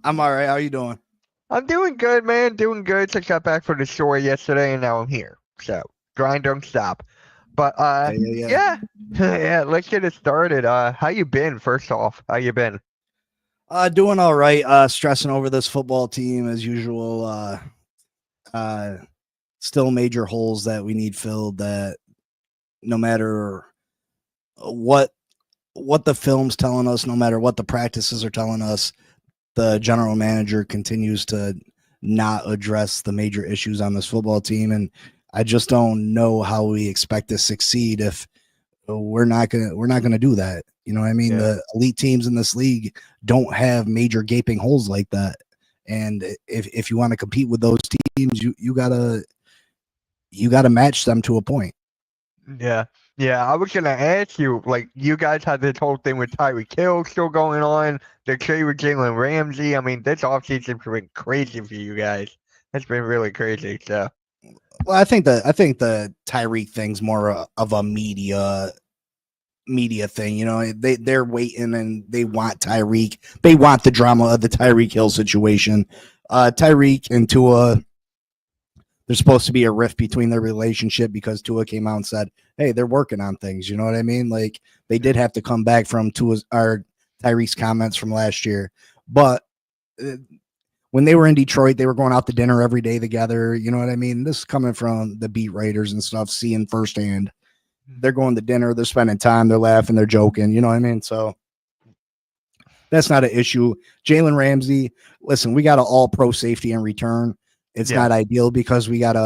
I'm all right. How you doing? I'm doing good, man. Doing good. Just got back from the shore yesterday, and now I'm here. So grind don't stop. But Yeah, yeah, yeah. yeah, yeah. Let's get it started. How you been? First off, how you been? Doing all right. Stressing over this football team as usual. Uh, Still major holes that we need filled. That no matter what what the film's telling us, no matter what the practices are telling us, the general manager continues to not address the major issues on this football team, and I just don't know how we expect to succeed if we're not gonna do that. You know what I mean? Yeah. The elite teams in this league don't have major gaping holes like that. And if you want to compete with those teams, you gotta match them to a point. Yeah, yeah. I was gonna ask you, like, you guys had this whole thing with Tyreek Hill still going on. The trade with Jalen Ramsey. I mean, this offseason's been crazy for you guys. It's been really crazy. So Well, I think the Tyreek thing's more of a media thing. You know, they're waiting and they want Tyreek. They want the drama of the Tyreek Hill situation. Tyreek and Tua, there's supposed to be a rift between their relationship because Tua came out and said, "Hey, they're working on things." You know what I mean? Like they did have to come back from Tua's or Tyreek's comments from last year, but uh, when they were in Detroit, they were going out to dinner every day together. You know what I mean? This is coming from the beat writers and stuff, seeing firsthand. They're going to dinner, they're spending time, they're laughing, they're joking. You know what I mean? So that's not an issue. Jalen Ramsey, listen, we got an all pro safety in return. It's yeah, not ideal because we got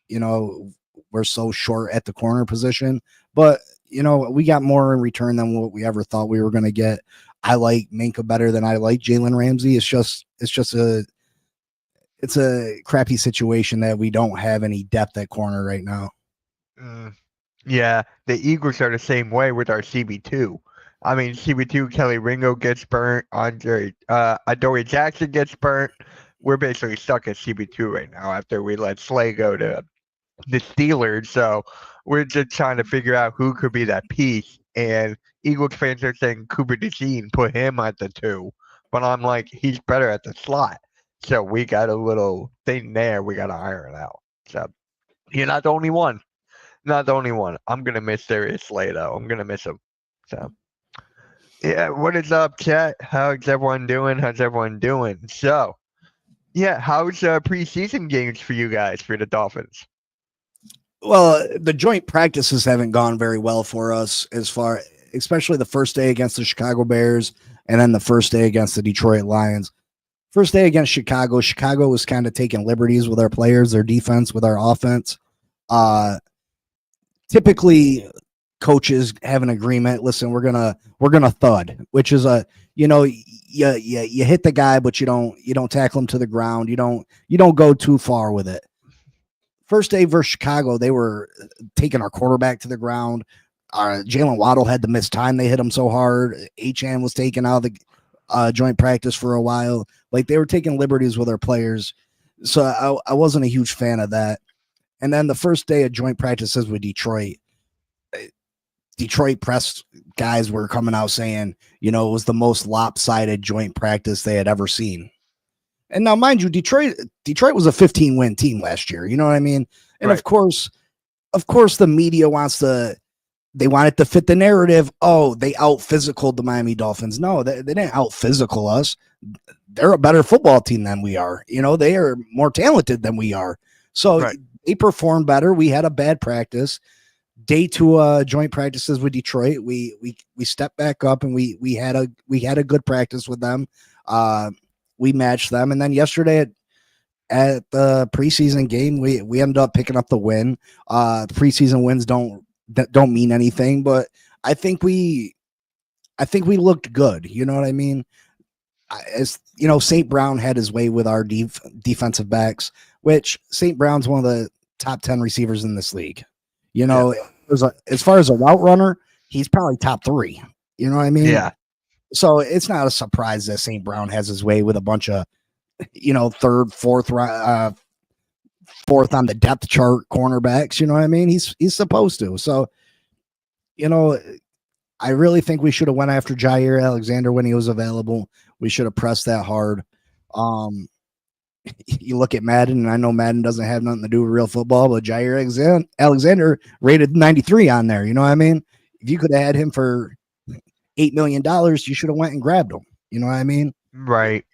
you know, we're so short at the corner position, but we got more in return than what we ever thought we were going to get. I like Minka better than I like Jalen Ramsey. It's a crappy situation that we don't have any depth at corner right now. mm, yeah. The Eagles are the same way with our CB2. I mean, CB2, Kelly Ringo gets burnt. Adoree Jackson gets burnt. We're basically stuck at CB2 right now after we let Slay go to the Steelers. So we're just trying to figure out who could be that piece. And Eagles fans are saying Cooper DeJean, put him at the two. But I'm like, he's better at the slot. So we got a little thing there we got to iron out. So you're not the only one. Not the only one. I'm going to miss Darius Slay, though. I'm going to miss him. So, yeah, what is up, chat? How's everyone doing? How's everyone doing? So, yeah, how's preseason games for you guys for the Dolphins? Well, the joint practices haven't gone very well for us especially the first day against the Chicago Bears and then the first day against the Detroit Lions. First day against Chicago was kind of taking liberties with our players, their defense, with our offense. Uh, Typically coaches have an agreement. Listen, we're gonna thud, which is you hit the guy, but you don't tackle him to the ground. You don't go too far with it. First day versus Chicago, they were taking our quarterback to the ground. Jalen Waddle had to miss time. They hit him so hard. HN was taken out of the joint practice for a while. Like they were taking liberties with our players. So I wasn't a huge fan of that. And then the first day of joint practices with Detroit press guys were coming out saying, it was the most lopsided joint practice they had ever seen. And now, mind you, Detroit was a 15-win team last year. You know what I mean? And Right. of course, the media they want it to fit the narrative. Oh, they out physicaled the Miami Dolphins. No, they didn't out physical us. They're a better football team than we are. They are more talented than we are. So Right. they performed better. We had a bad practice. Day two joint practices with Detroit. We stepped back up and we had a good practice with them. We matched them, and then yesterday at the preseason game, we ended up picking up the win. Preseason wins don't mean anything, but I think we looked good. You know what I mean? As you know, St. Brown had his way with our defensive backs, which St. Brown's one of the top 10 receivers in this league. You Yeah. know, as far as a route runner, he's probably top three. You know what I mean? Yeah. So it's not a surprise that St. Brown has his way with a bunch of, third, fourth on the depth chart cornerbacks. You know what I mean? He's supposed to. So, you know, I really think we should have went after Jair Alexander when he was available. We should have pressed that hard. You look at Madden, and I know Madden doesn't have nothing to do with real football, but Jair Alexander rated 93 on there. You know what I mean? If you could have had him for $8 million, you should have went and grabbed him. You know what I mean? Right.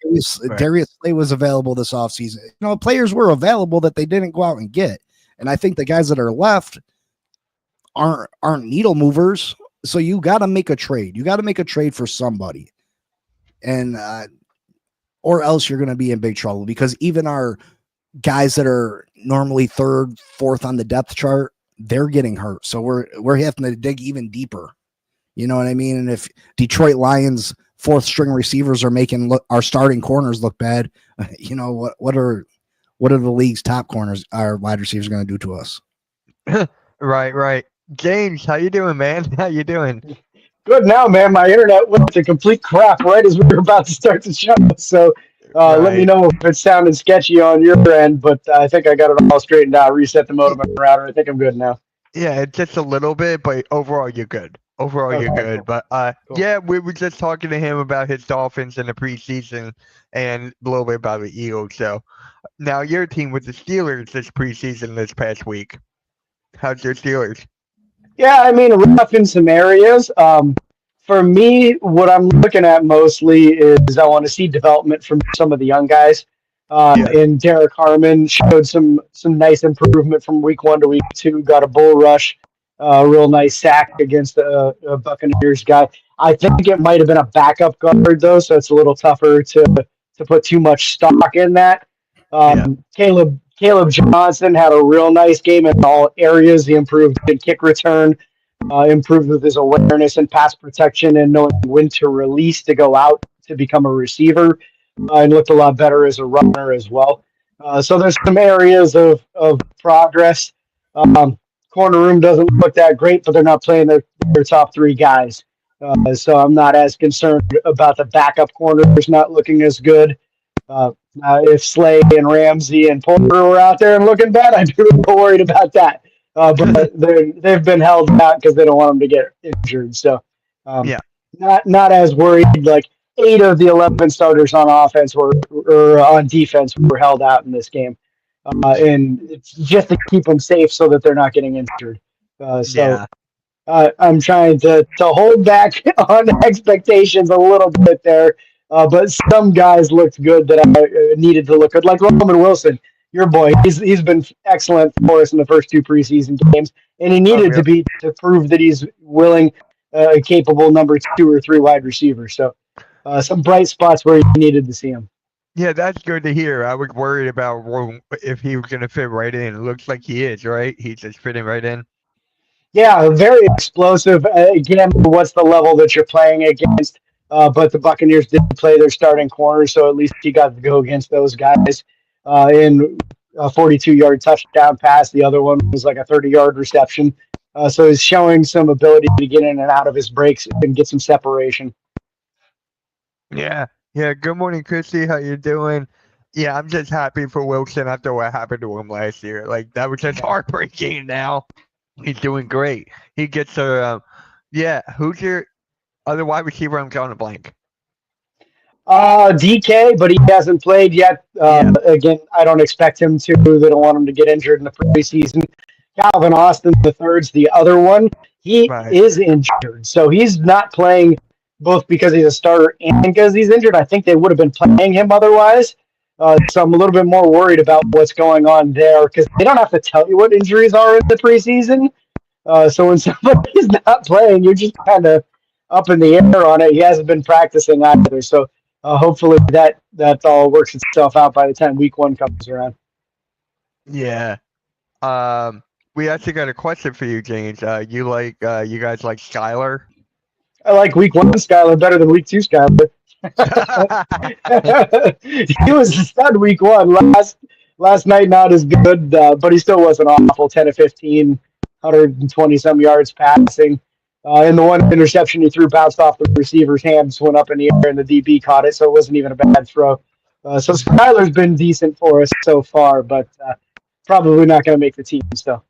Darius Slay was available this offseason. You know, players were available that they didn't go out and get. And I think the guys that are left aren't needle movers. So you got to make a trade. You got to make a trade for somebody. And or else you're going to be in big trouble, because even our guys that are normally third, fourth on the depth chart, they're getting hurt. So we're having to dig even deeper. You know what I mean? And if Detroit Lions fourth string receivers are making our starting corners look bad, you know, what are the league's top corners, our wide receivers, going to do to us? Right. James, how you doing, man? How you doing? Good now, man. My internet went to complete crap right as we were about to start the show. So let me know if it sounded sketchy on your end, but I think I got it all straightened out. Reset the modem and router. I think I'm good now. Yeah, just a little bit, but overall you're good. You're good. Cool. But cool. Yeah, we were just talking to him about his Dolphins in the preseason and a little bit about the Eagles. So now your team with the Steelers this preseason this past week. How's your Steelers? Yeah, I mean, rough in some areas. For me, what I'm looking at mostly is I want to see development from some of the young guys. And Derek Harmon showed some nice improvement from week 1 to week 2. Got a bull rush, a real nice sack against a Buccaneers guy. I think it might have been a backup guard though, so it's a little tougher to put too much stock in that. Caleb Johnson had a real nice game in all areas. He improved in kick return, improved with his awareness and pass protection and knowing when to release to go out to become a receiver, and looked a lot better as a runner as well. So there's some areas of progress. Corner room doesn't look that great, but they're not playing their top 3 guys. So I'm not as concerned about the backup corners not looking as good. If Slay and Ramsey and Porter were out there and looking bad, I'd be a little worried about that. But they've been held out because they don't want them to get injured. So not as worried. Like 8 of the 11 starters on offense or on defense were held out in this game. And it's just to keep them safe so that they're not getting injured. I'm trying to hold back on expectations a little bit there. But some guys looked good that I needed to look good, like Roman Wilson, your boy. He's been excellent for us in the first 2 preseason games, and he needed to prove that he's willing, capable number 2 or 3 wide receiver. So some bright spots where you needed to see him. Yeah, that's good to hear. I was worried about if he was going to fit right in. It looks like he is, right? He's just fitting right in. Yeah, very explosive. Again, what's the level that you're playing against? But the Buccaneers did play their starting corner, so at least he got to go against those guys in a 42-yard touchdown pass. The other one was like a 30-yard reception. So he's showing some ability to get in and out of his breaks and get some separation. Yeah. Good morning, Christy. How you doing? Yeah, I'm just happy for Wilson after what happened to him last year. Like, that was just heartbreaking. Now he's doing great. He gets a who's your other wide receiver? I'm drawing a blank. DK, but he hasn't played yet. Again, I don't expect him to. They don't want him to get injured in the preseason. Calvin Austin III's the other one. He is injured, so he's not playing both because he's a starter and because he's injured. I think they would have been playing him otherwise. So I'm a little bit more worried about what's going on there because they don't have to tell you what injuries are in the preseason. So when somebody's not playing, you're just kind of up in the air on it. He hasn't been practicing either. So hopefully that all works itself out by the time week 1 comes around. Yeah. We actually got a question for you, James. You guys like Skylar? I like week 1 Skylar better than week 2 Skylar. He was a stud week 1. Last night not as good, but he still wasn't awful. 10 of 15, 120 some yards passing. And the one interception he threw bounced off the receiver's hands, went up in the air, and the DB caught it, so it wasn't even a bad throw. So Skylar's been decent for us so far, but probably not going to make the team still.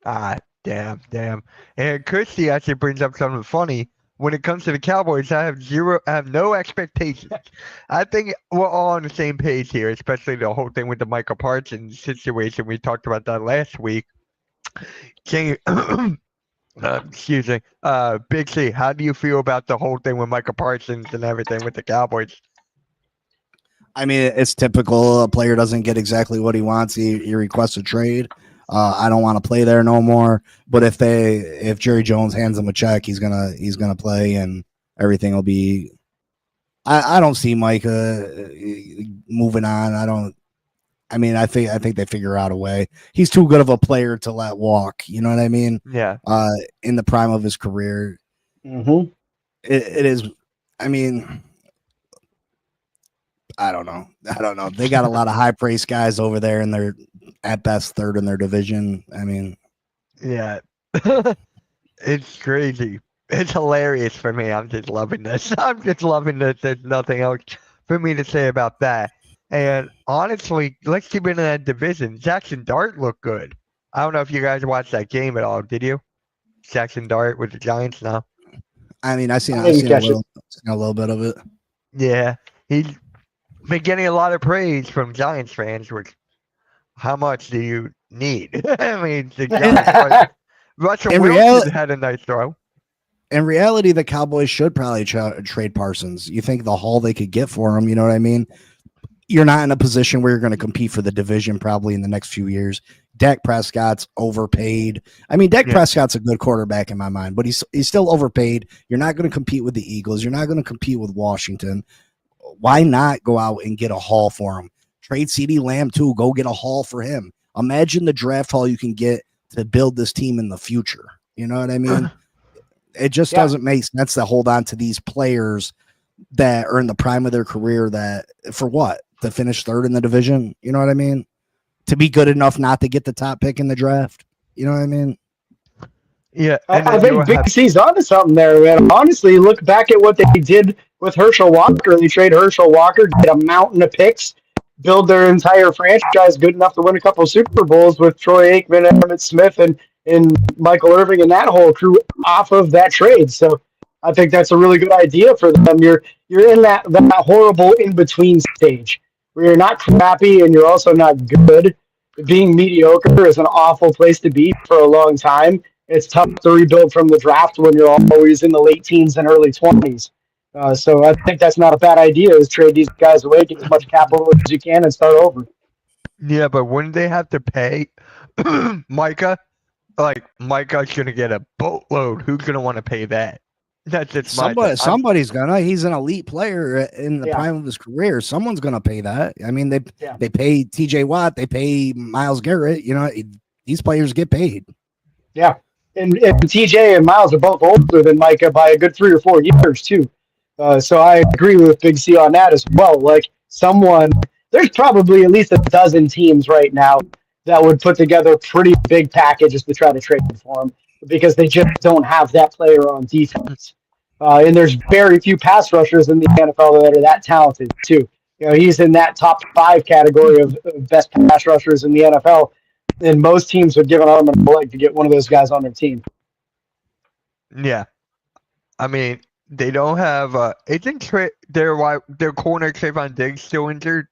Damn. And Christy actually brings up something funny. when it comes to the Cowboys, I have no expectations. I think we're all on the same page here, especially the whole thing with the Michael Parsons situation. We talked about that last week. Can you, excuse me, Big C, how do you feel about the whole thing with Michael Parsons and everything with the Cowboys? I mean, it's typical. A player doesn't get exactly what he wants. He requests a trade. I don't want to play there no more. But if Jerry Jones hands him a check, he's gonna play, and everything will be. I don't see Micah moving on. I think they figure out a way. He's too good of a player to let walk. You know what I mean? Yeah. In the prime of his career, Mm-hmm. it is. I mean, I don't know. They got a lot of high praise guys over there, and they're at best third in their division. I mean, Yeah. It's crazy. It's hilarious for me. I'm just loving this. I'm just loving this. There's nothing else for me to say about that. And honestly, let's keep into that division. Jackson Dart looked good. I don't know if you guys watched that game at all. Did you? Jackson Dart with the Giants now. I mean, I seen I didn't catch it. a little bit of it. Yeah, he's been getting a lot of praise from Giants fans. Which, how much do you need? I mean, the Giants. Russell In Wilson had a nice throw. In reality, the Cowboys should probably trade Parsons. You think the haul they could get for him? You know what I mean? You're not in a position where you're going to compete for the division probably in the next few years. Dak Prescott's overpaid. I mean, Dak Prescott's a good quarterback in my mind, but he's still overpaid. You're not going to compete with the Eagles. You're not going to compete with Washington. Why not go out and get a haul for him? Trade CeeDee Lamb too. Go get a haul for him. Imagine the draft haul you can get to build this team in the future. You know what I mean? It just doesn't make sense to hold on to these players that are in the prime of their career that for what? To finish third in the division? You know what I mean? To be good enough not to get the top pick in the draft? You know what I mean? Yeah. I think Big C's onto something there, man. Honestly, look back at what they did with Herschel Walker. They trade Herschel Walker, get a mountain of picks, build their entire franchise good enough to win a couple of Super Bowls with Troy Aikman, Emmitt Smith, and Michael Irving and that whole crew off of that trade. So I think that's a really good idea for them. You're in that horrible in between stage where you're not crappy and you're also not good. Being mediocre is an awful place to be for a long time. It's tough to rebuild from the draft when you're always in the late teens and early 20s. So I think that's not a bad idea, is trade these guys away, get as much capital as you can, and start over. Yeah, but wouldn't they have to pay Micah? Like, Micah's going to get a boatload. Who's going to want to pay that? That's just somebody's gonna. He's an elite player in the prime of his career. Someone's gonna pay that. I mean, they pay TJ Watt, they pay Myles Garrett. You know, these players get paid. Yeah, and TJ and Myles are both older than Micah by a good 3 or 4 years too. So I agree with Big C on that as well. Like there's probably at least a dozen teams right now that would put together pretty big packages to try to trade for him because they just don't have that player on defense. And there's very few pass rushers in the NFL that are that talented too. You know, he's in that top 5 category of best pass rushers in the NFL. And most teams would give an arm and a leg to get one of those guys on their team. Yeah. I mean, they don't have isn't their corner Trayvon Diggs still injured?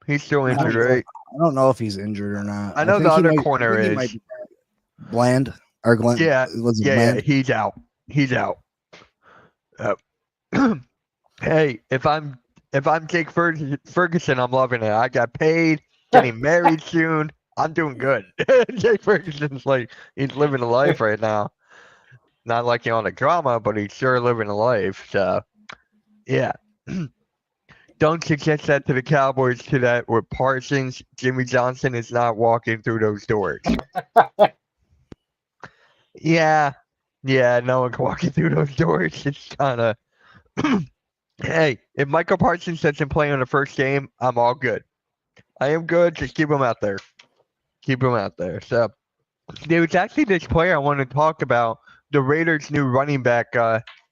He's still injured, right? I don't know if he's injured or not. I know the other corner is Bland or Glenn. Yeah, Bland? he's out. He's out. Hey, if I'm Jake Ferguson, I'm loving it. I got paid, getting married soon. I'm doing good. Jake Ferguson's like, he's living a life right now. Not liking all the drama, but he's sure living a life. So, yeah. Don't suggest that to the Cowboys to that with Parsons. Jimmy Johnson is not walking through those doors. Yeah, no one's walking through those doors. It's kind of, hey, if Michael Parsons doesn't play on the first game, I'm all good. I am good. Just keep him out there. Keep him out there. So, there was actually this player I want to talk about, the Raiders' new running back,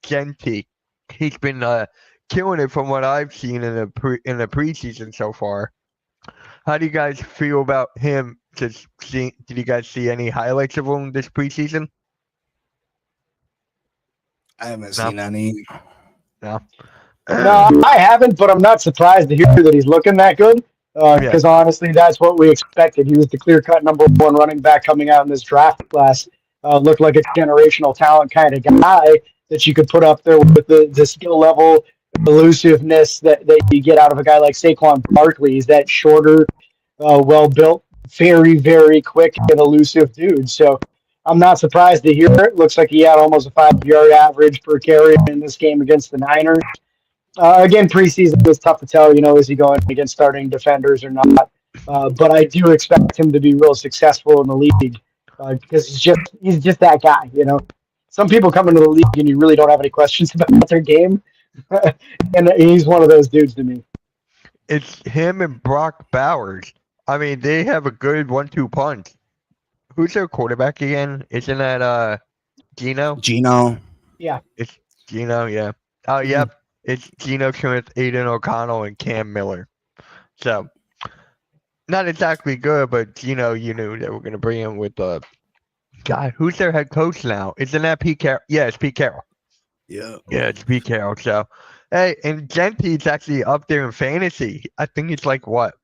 Gentry. He's been killing it from what I've seen in the preseason so far. How do you guys feel about him? Did you guys see any highlights of him this preseason? I haven't No. seen any. No. No, I haven't, but I'm not surprised to hear that he's looking that good. Because honestly, that's what we expected. He was the clear-cut number one running back coming out in this draft class. Looked like a generational talent kind of guy that you could put up there with the skill level, elusiveness that you get out of a guy like Saquon Barkley. He's that shorter, well-built, very, very quick and elusive dude. So I'm not surprised to hear it. Looks like he had almost a 5-yard average per carry in this game against the Niners. Again, preseason is tough to tell. Is he going against starting defenders or not? But I do expect him to be real successful in the league because he's just that guy. Some people come into the league and you really don't have any questions about their game, and he's one of those dudes to me. It's him and Brock Bowers. I mean, they have a good 1-2 punch. Who's their quarterback again? Isn't that Gino? Gino. Yeah. It's Gino, yeah. Oh, yep. It's Geno Smith, Aiden O'Connell, and Cam Miller. So, not exactly good, but Gino, you knew that we're going to bring him with God, who's their head coach now? Isn't that Pete Carroll? Yeah, it's Pete Carroll. Yeah. Yeah, it's Pete Carroll. So, hey, and Gentry's actually up there in fantasy. I think it's like, what,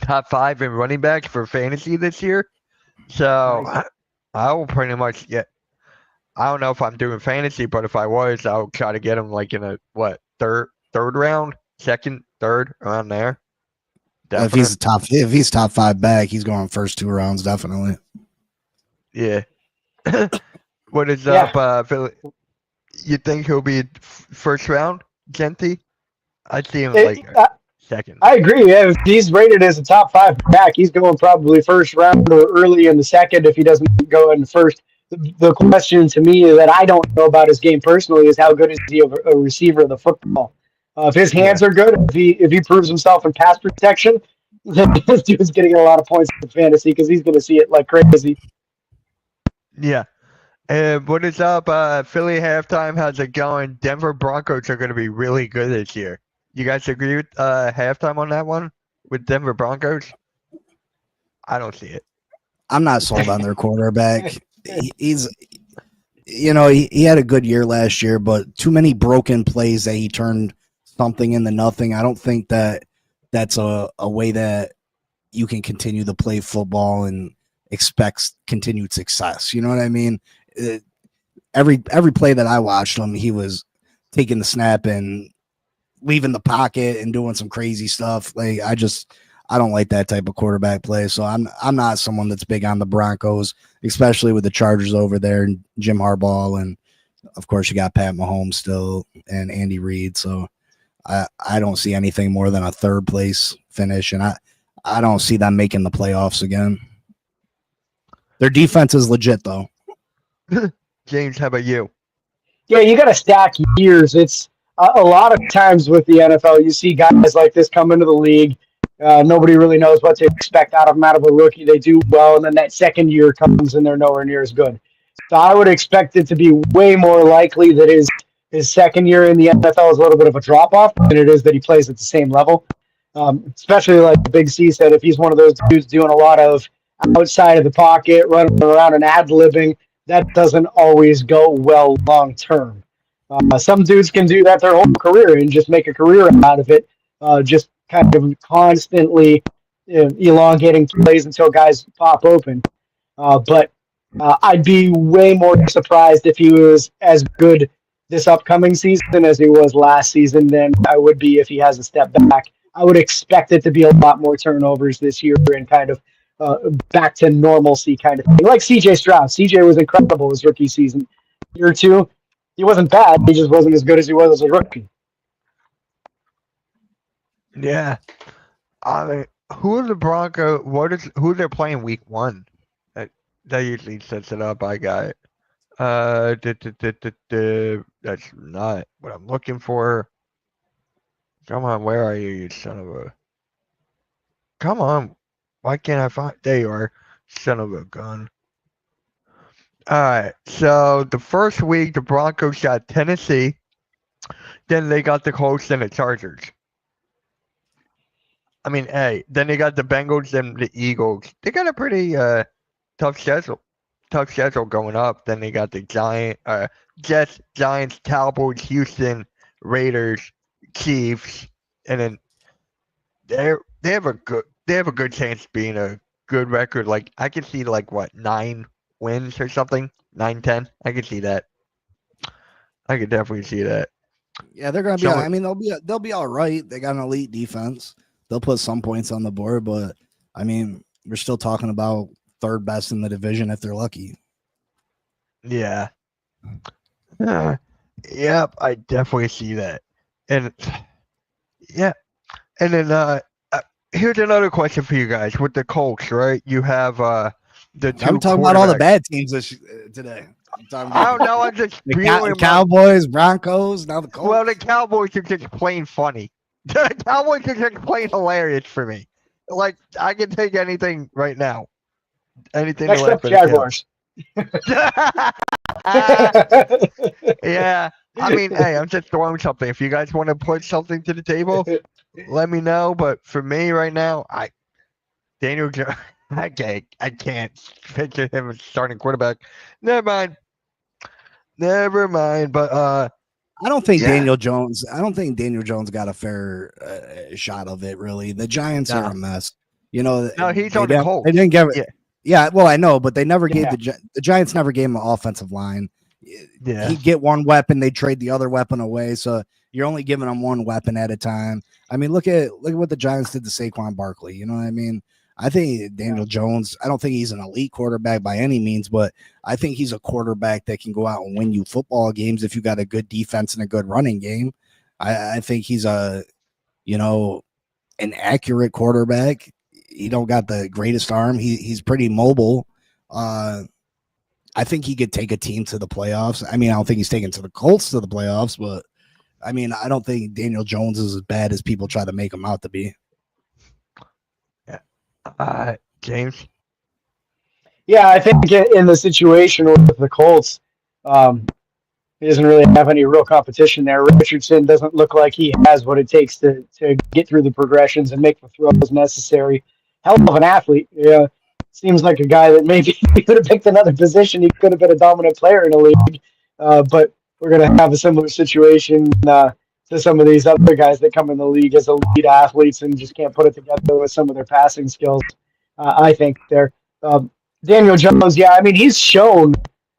top 5 in running backs for fantasy this year? So, Nice. I will pretty much get. I don't know if I'm doing fantasy, but if I was, I'll try to get him like in a third round, second, third, around there. If he's top 5 back, he's going first 2 rounds, definitely. Yeah. What is Yeah. up, Philly? You think he'll be first round, Genty? I see him like second. I agree. Yeah, if he's rated as a top 5 back, he's going probably first round or early in the second if he doesn't go in first. The question to me that I don't know about his game personally is how good is he a receiver of the football? If his hands are good, if he proves himself in pass protection, then this dude's getting a lot of points in fantasy because he's going to see it like crazy. Yeah. And what is up, Philly halftime? How's it going? Denver Broncos are going to be really good this year. You guys agree with halftime on that one with Denver Broncos? I don't see it. I'm not sold on their quarterback. He's, he had a good year last year, but too many broken plays that he turned something into nothing. I don't think that that's a way that you can continue to play football and expect continued success. You know what I mean? Every play that I watched him, he was taking the snap and leaving the pocket and doing some crazy stuff. Like I don't like that type of quarterback play. So I'm not someone that's big on the Broncos, especially with the Chargers over there and Jim Harbaugh. And of course you got Pat Mahomes still and Andy Reid. So I don't see anything more than a third place finish. And I don't see them making the playoffs again. Their defense is legit though. James, how about you? Yeah, you got to stack years. It's a lot of times with the NFL, you see guys like this come into the league. Nobody really knows what to expect out of them, out of a rookie. They do well, and then that second year comes and they're nowhere near as good. So I would expect it to be way more likely that his second year in the NFL is a little bit of a drop-off than it is that he plays at the same level. Especially like Big C said, if he's one of those dudes doing a lot of outside of the pocket, running around and ad-libbing, that doesn't always go well long-term. Some dudes can do that their whole career and just make a career out of it, just kind of constantly elongating plays until guys pop open. But I'd be way more surprised if he was as good this upcoming season as he was last season than I would be if he has a step back. I would expect it to be a lot more turnovers this year and kind of back to normalcy kind of thing. Like CJ Stroud. CJ was incredible his rookie season. Year 2, he wasn't bad. He just wasn't as good as he was as a rookie. Yeah. I mean, who are the Broncos? Who they're playing week 1? That usually sets it up. I got it. That's not what I'm looking for. Come on, where are you, you son of a... Come on. Why can't I find... There you are, son of a gun. Alright, so the first week, the Broncos got Tennessee. Then they got the Colts and the Chargers. I mean, hey, then they got the Bengals and the Eagles. They got a pretty tough schedule. tough schedule going up. Then they got the Jets, Giants, Cowboys, Houston, Raiders, Chiefs, and then they have a good chance of being a good record. Like I could see like what 9 wins or something, 9-10. I could see that. I could definitely see that. Yeah, they're gonna be. So- I mean, they'll be all right. They got an elite defense. They'll put some points on the board, but I mean, we're still talking about third best in the division if they're lucky. Yeah. Yep, I definitely see that. And yeah. And then here's another question for you guys. With the Colts, right? You have the two I'm talking about all the quarterbacks. bad teams today. I'm talking I about don't know. I'm just the spewing my- Cowboys, Broncos, now the Colts. Well, the Cowboys are just plain funny. The Cowboys are just plain hilarious for me. Like I can take anything right now. Anything. Next to laugh up, at Jaguars. Yeah. I mean, hey, I'm just throwing something. If you guys want to put something to the table, let me know. But for me right now, Daniel Jones, I can't picture him as starting quarterback. Never mind. But I don't think Yeah. Daniel Jones. I don't think Daniel Jones got a fair shot of it. Really, the Giants are No. a mess. You know, No, he's they on the didn't- Colts. They didn't give it. Yeah. Yeah, well, I know, but they never gave Yeah. the Giants never gave him an offensive line. yeah. He'd get one weapon, they trade the other weapon away. So you're only giving them one weapon at a time. I mean, look at what the Giants did to Saquon Barkley. You know what I mean? I think Daniel Jones, I don't think he's an elite quarterback by any means, but I think he's a quarterback that can go out and win you football games if you got a good defense and a good running game. I think he's an accurate quarterback. He don't got the greatest arm. He's pretty mobile. I think he could take a team to the playoffs. I mean, I don't think he's taken to the Colts to the playoffs, but I mean, I don't think Daniel Jones is as bad as people try to make him out to be. James. Yeah, I think in the situation with the Colts, he doesn't really have any real competition there. Richardson doesn't look like he has what it takes to get through the progressions and make the throws necessary. Hell of an athlete. Yeah, seems like a guy that maybe he could have picked another position. He could have been a dominant player in the league. But we're going to have a similar situation to some of these other guys that come in the league as elite athletes and just can't put it together with some of their passing skills. I think there. Daniel Jones, yeah, I mean, he's shown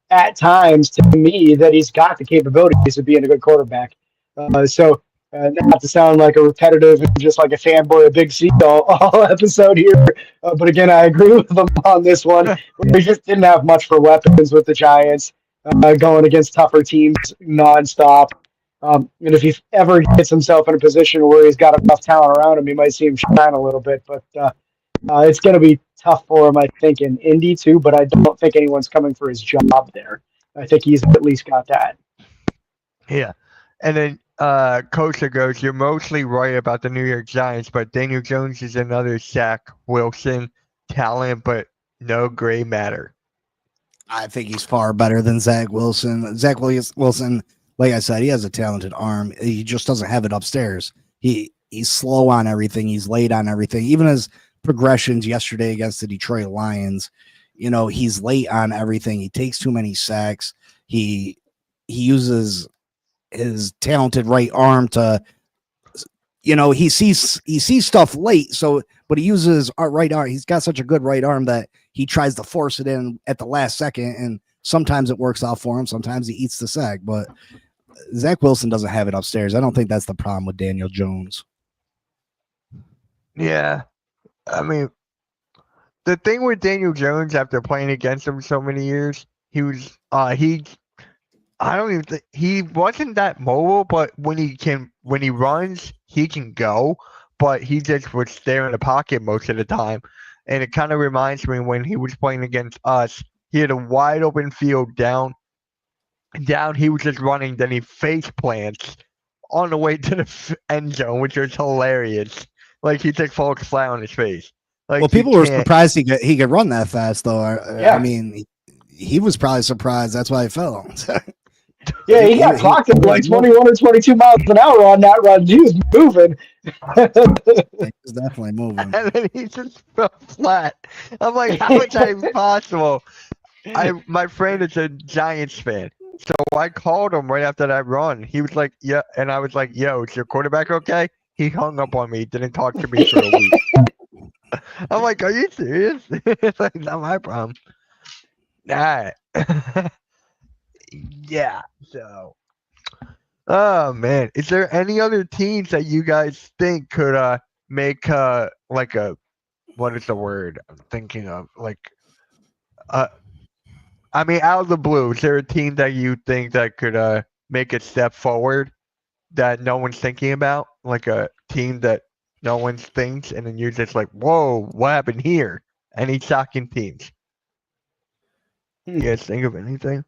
at times to me that he's got the capabilities of being a good quarterback. Not to sound like a repetitive and just like a fanboy, a big C all episode here, but again, I agree with him on this one. We just didn't have much for weapons with the Giants going against tougher teams nonstop. And if he ever gets himself in a position where he's got enough talent around him, he might see him shine a little bit. But it's going to be tough for him, I think, in Indy too. But I don't think anyone's coming for his job there. I think he's at least got that. Yeah. And then Kosha goes, you're mostly right about the New York Giants, but Daniel Jones is another Zach Wilson talent, but no gray matter. I think he's far better than Zach Wilson. Zach Wilson, like I said, he has a talented arm. He just doesn't have it upstairs. He's slow on everything. He's late on everything. Even his progressions yesterday against the Detroit Lions, he's late on everything. He takes too many sacks. He uses his talented right arm to, he sees stuff late. So, but he uses our right arm. He's got such a good right arm that he tries to force it in at the last second, and sometimes it works out for him. Sometimes he eats the sack, but Zach Wilson doesn't have it upstairs. I don't think that's the problem with Daniel Jones. Yeah. I mean, the thing with Daniel Jones after playing against him so many years, he wasn't that mobile, but when he runs, he can go, but he just would stay in the pocket most of the time. And it kind of reminds me when he was playing against us, he had a wide open field down, he was just running, then he face plants on the way to the end zone, which was hilarious. Like he just falls flat on his face. Like, Well, people were surprised he could run that fast, though. Yeah. I mean, he was probably surprised. That's why he fell. Yeah, he got clocked at like 21 or 22 miles an hour on that run. He was moving. He was definitely moving. And then he just fell flat. I'm like, how is that even possible? My friend is a Giants fan. So I called him right after that run. He was like, yeah. And I was like, yo, is your quarterback okay? He hung up on me. Didn't talk to me for a week. I'm like, are you serious? It's like, not my problem. Nah. Yeah. So, oh man, is there any other teams that you guys think could make like a what is the word I'm thinking of? Like uh I mean, out of the blue, is there a team that you think that could make a step forward that no one's thinking about? Like a team that no one thinks, and then you're just like, whoa, what happened here? Any shocking teams? You guys think of anything?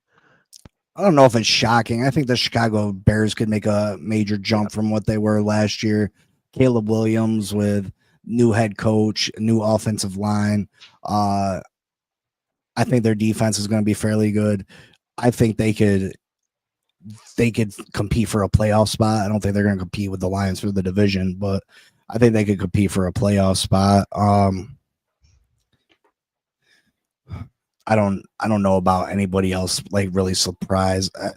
I don't know if it's shocking. I think the Chicago Bears could make a major jump from what they were last year. Caleb Williams with new head coach, new offensive line. I think their defense is going to be fairly good. I think they could compete for a playoff spot. I don't think they're going to compete with the Lions for the division, but I think they could compete for a playoff spot. I don't know about anybody else like really surprised. I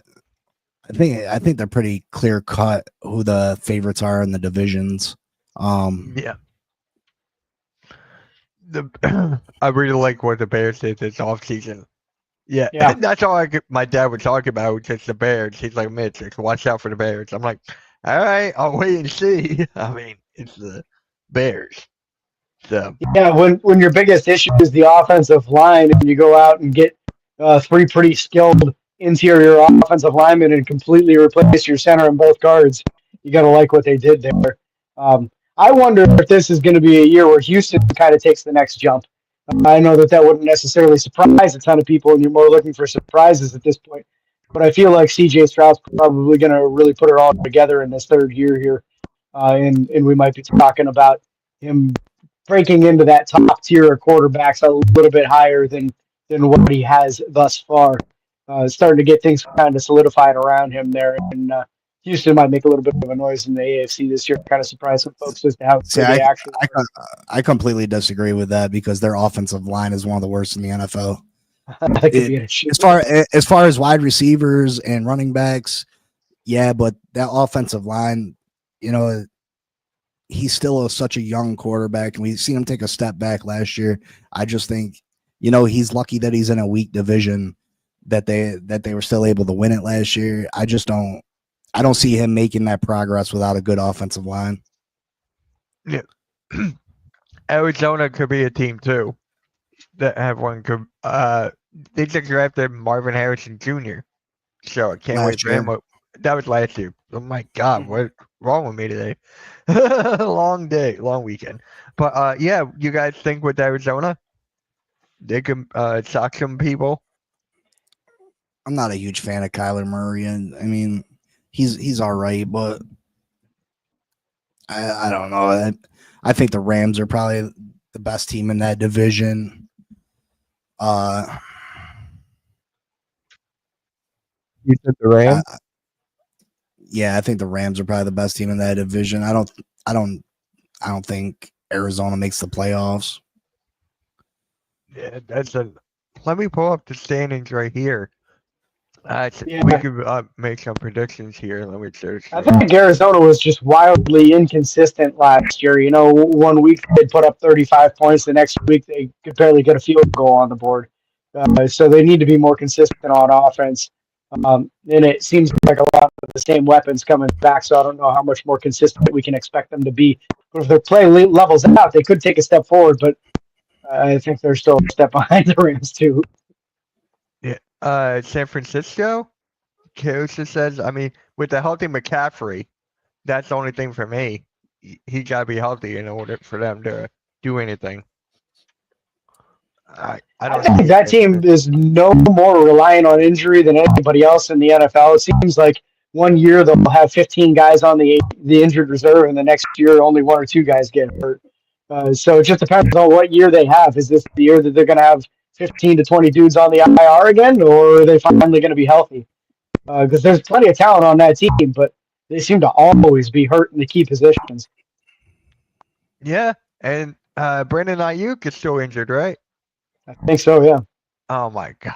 think they're pretty clear cut who the favorites are in the divisions. Yeah. I really like what the Bears did this offseason. Yeah, Yeah. that's all my dad would talk about, just the Bears. He's like, Mitch, watch out for the Bears. I'm like, all right, I'll wait and see. I mean, it's the Bears. So Yeah, when your biggest issue is the offensive line, and you go out and get three pretty skilled interior offensive linemen and completely replace your center and both guards, you got to like what they did there. I wonder if this is going to be a year where Houston kind of takes the next jump. I know that wouldn't necessarily surprise a ton of people, and you're more looking for surprises at this point. But I feel like C.J. Stroud's probably going to really put it all together in this third year here, and we might be talking about him breaking into that top tier of quarterbacks a little bit higher than what he has thus far. Starting to get things kind of solidified around him there, and Houston might make a little bit of a noise in the AFC this year. Kind of surprise some folks as to how good they actually are. I completely disagree with that because their offensive line is one of the worst in the NFL. As far as wide receivers and running backs, yeah, but that offensive line, you know, he's still such a young quarterback, and we've seen him take a step back last year. I just think, you know, he's lucky that he's in a weak division that they were still able to win it last year. I don't see him making that progress without a good offensive line. Yeah. Arizona could be a team too that have one. They just drafted Marvin Harrison Jr. So I can't wait for him. That was last year. Oh my God, what's wrong with me today? Long day, long weekend. But yeah, you guys think with Arizona, they can shock some people? I'm not a huge fan of Kyler Murray, and I mean, he's all right, but I don't know. I think the Rams are probably the best team in that division. You said the Rams? Yeah, I think the Rams are probably the best team in that division. I don't think Arizona makes the playoffs. Yeah, let me pull up the standings right here. We could make some predictions here. Let me search. I think Arizona was just wildly inconsistent last year. You know, 1 week they'd put up 35 points, the next week they could barely get a field goal on the board. So they need to be more consistent on offense. And it seems like a lot of the same weapons coming back, so I don't know how much more consistent we can expect them to be. But if their play levels out, they could take a step forward, but I think they're still a step behind the Rams, too. Yeah. San Francisco? Kosha says, I mean, with the healthy McCaffrey, that's the only thing for me. He got to be healthy in order for them to do anything. I think that team is no more reliant on injury than anybody else in the NFL. It seems like 1 year they'll have 15 guys on the injured reserve, and the next year only 1 or 2 guys get hurt. So it just depends on what year they have. Is this the year that they're going to have 15 to 20 dudes on the IR again, or are they finally going to be healthy? Because there's plenty of talent on that team, but they seem to always be hurt in the key positions. Yeah, and Brandon Ayuk is still injured, right? I think so, yeah. Oh my god.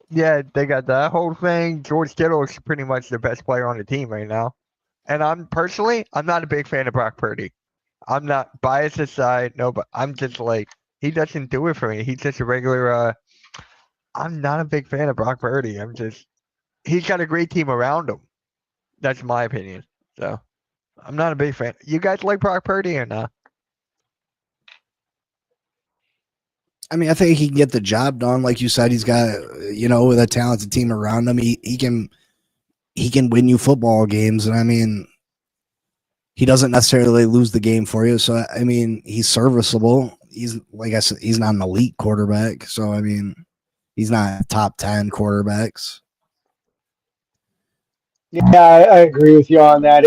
Yeah, they got that whole thing. George Kittle is pretty much the best player on the team right now. And I'm not a big fan of Brock Purdy. I'm not biased aside, no, but I'm just like he doesn't do it for me. He's just a regular I'm not a big fan of Brock Purdy. He's got a great team around him. That's my opinion. So I'm not a big fan. You guys like Brock Purdy or not? I mean, I think he can get the job done. Like you said, he's got, with a talented team around him, he can win you football games. And I mean, he doesn't necessarily lose the game for you. So I mean, he's serviceable. He's, like I said, he's not an elite quarterback. So I mean, he's not top 10 quarterbacks. Yeah, I agree with you on that.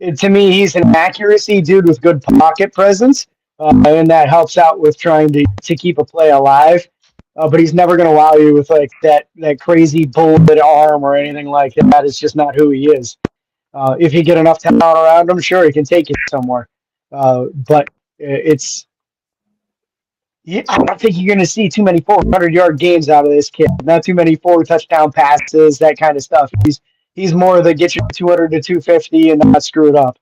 To me, he's an accuracy dude with good pocket presence, and that helps out with trying to keep a play alive. But he's never going to wow you with like that crazy bullet arm or anything like that. It's just not who he is. If you get enough talent around him, sure, he can take it somewhere. But it's I don't think you're going to see too many 400-yard games out of this kid. Not too many 4-touchdown passes, that kind of stuff. He's more the get you 200 to 250 and not screw it up.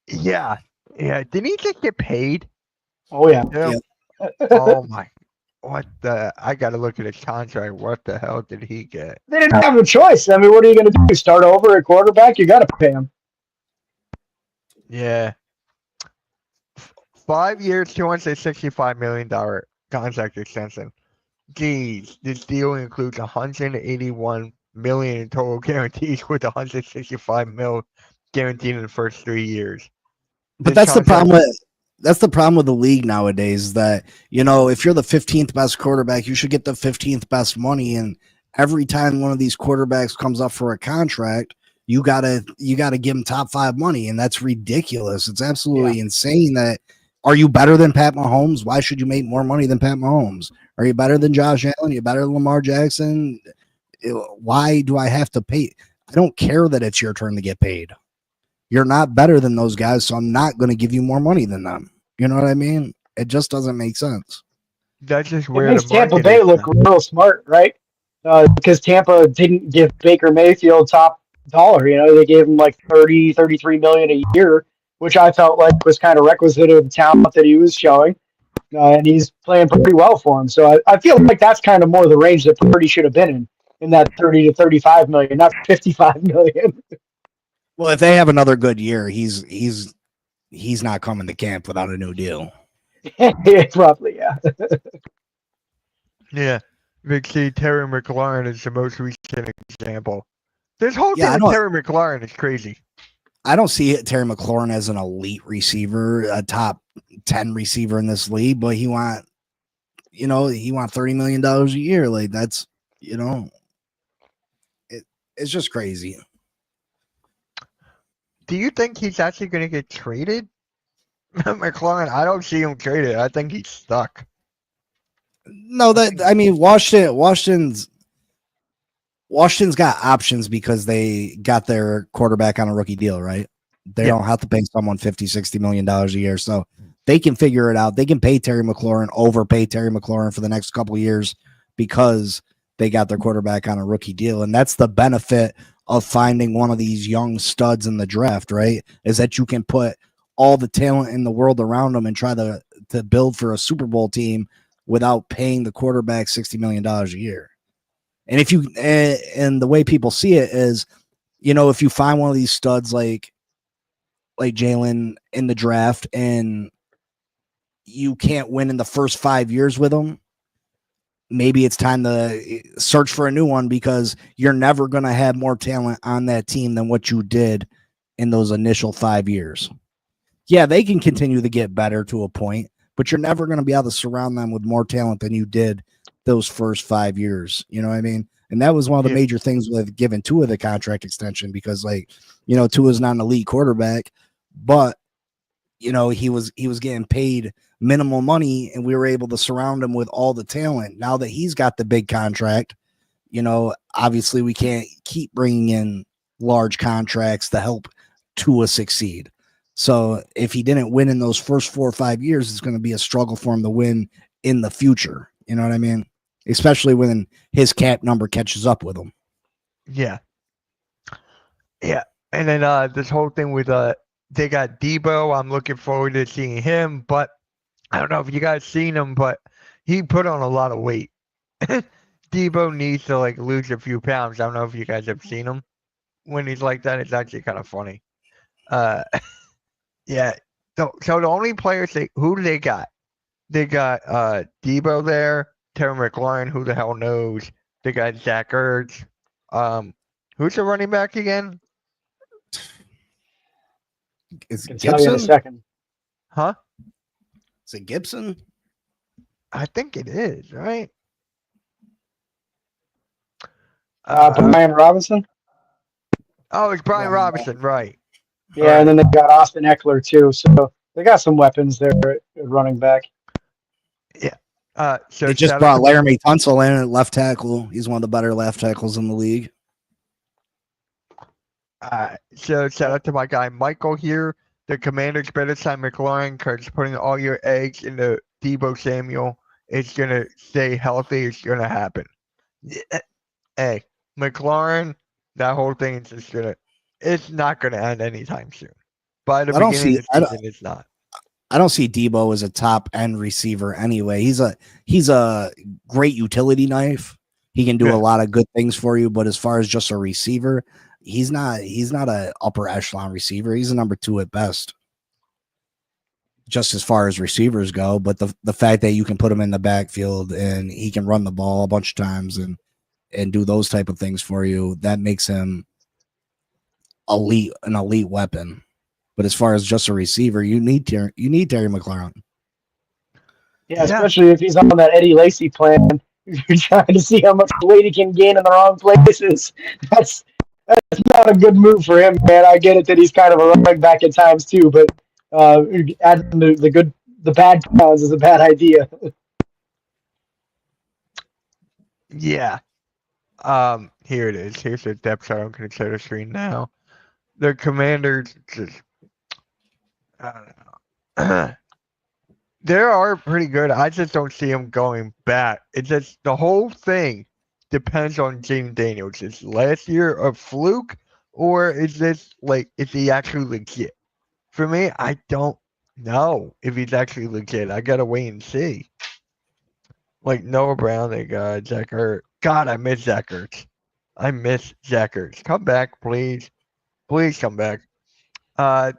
Yeah. Yeah. Didn't he just get paid? Oh, yeah. Oh my. What the? I got to look at his contract. What the hell did he get? They didn't have a choice. I mean, what are you going to do? Start over at quarterback? You got to pay him. Yeah. 5 years, $265 million contract extension. Geez, this deal includes $181 million in total guarantees with $165 million guaranteed in the first 3 years. But that's the problem with the league nowadays, is that, if you're the 15th best quarterback, you should get the 15th best money. And every time one of these quarterbacks comes up for a contract, you gotta give him top 5 money. And that's ridiculous. It's absolutely insane that, are you better than Pat Mahomes? Why should you make more money than Pat Mahomes? Are you better than Josh Allen? Are you better than Lamar Jackson? Why do I have to pay? I don't care that it's your turn to get paid. You're not better than those guys, so I'm not going to give you more money than them. You know what I mean? It just doesn't make sense. That's just where it makes Tampa Bay look real smart, right? Because Tampa didn't give Baker Mayfield top dollar. They gave him like 33 million a year, which I felt like was kind of requisite of the talent that he was showing. And he's playing pretty well for him. So I feel like that's kind of more the range that Purdy should have been in that 30 to 35 million, not 55 million. Well, if they have another good year, he's not coming to camp without a new deal. Probably, yeah. Yeah. Big C, Terry McLaurin is the most recent example. This whole thing with Terry McLaurin is crazy. I don't see Terry McLaurin as an elite receiver, a top 10 receiver in this league, but he want $30 million a year. Like that's, it's just crazy. Do you think he's actually going to get traded? McLaurin, I don't see him traded. I think he's stuck. No, Washington's got options because they got their quarterback on a rookie deal, right? They don't have to pay someone $50-60 million a year. So they can figure it out. They can pay Terry McLaurin, overpay Terry McLaurin for the next couple of years because they got their quarterback on a rookie deal. And that's the benefit of finding one of these young studs in the draft, right? Is that you can put all the talent in the world around them and try to build for a Super Bowl team without paying the quarterback $60 million a year. And if you, and the way people see it is, if you find one of these studs like Jalen in the draft and you can't win in the first 5 years with them, maybe it's time to search for a new one because you're never going to have more talent on that team than what you did in those initial 5 years. Yeah, they can continue to get better to a point, but you're never going to be able to surround them with more talent than you did those first 5 years. You know what I mean? And that was one of the major things with giving Tua the contract extension because, Tua's not an elite quarterback, but he was getting paid minimal money, and we were able to surround him with all the talent. Now that he's got the big contract, obviously we can't keep bringing in large contracts to help Tua succeed. So if he didn't win in those first 4 or 5 years, it's going to be a struggle for him to win in the future. You know what I mean? Especially when his cap number catches up with him. Yeah. Yeah. And then this whole thing with they got Debo. I'm looking forward to seeing him, but I don't know if you guys seen him, but he put on a lot of weight. Debo needs to like lose a few pounds. I don't know if you guys have seen him when he's like that. It's actually kind of funny. Yeah. So the only players who do they got? They got Debo there, Terry McLaurin, who the hell knows? They got Zach Ertz. Who's the running back again? Is Can it tell you in a Gibson? second. Huh? Is it Gibson? I think it is, right? Brian Robinson. Oh, it's Brian Running Robinson, right? Yeah, and then they got Austin Eckler too. So they got some weapons there at running back. So They just shout out brought to- Laramie Tunsil in at left tackle. He's one of the better left tackles in the league. So shout out to my guy Michael here. The Commanders better sign McLaurin because putting all your eggs into Debo Samuel, it's gonna stay healthy. It's gonna happen. Hey, McLaurin, that whole thing is just it's not gonna end anytime soon. By the I don't beginning see- of the season, it's not. I don't see Debo as a top end receiver anyway. He's a great utility knife. He can do Yeah. a lot of good things for you, but as far as just a receiver, he's not a upper echelon receiver. He's a number 2 at best. Just as far as receivers go, but the fact that you can put him in the backfield and he can run the ball a bunch of times and do those type of things for you, that makes him an elite weapon. But as far as just a receiver, you need Terry McLaurin. Yeah, Yeah. especially if he's on that Eddie Lacy plan. You're trying to see how much weight he can gain in the wrong places. That's not a good move for him, man. I get it that he's kind of a running back at times too, but adding the bad pounds is a bad idea. Yeah. Here it is. Here's the depth chart. I'm gonna share the screen now. The Commanders just, I don't know. They are pretty good. I just don't see them going back. It's just the whole thing depends on James Daniels. Is last year a fluke, or is this is he actually legit? For me, I don't know if he's actually legit. I gotta wait and see. Like Noah Brown, they got Zach Ertz. God, I miss Zach Ertz. I miss Zach Ertz. Come back, please. Please come back.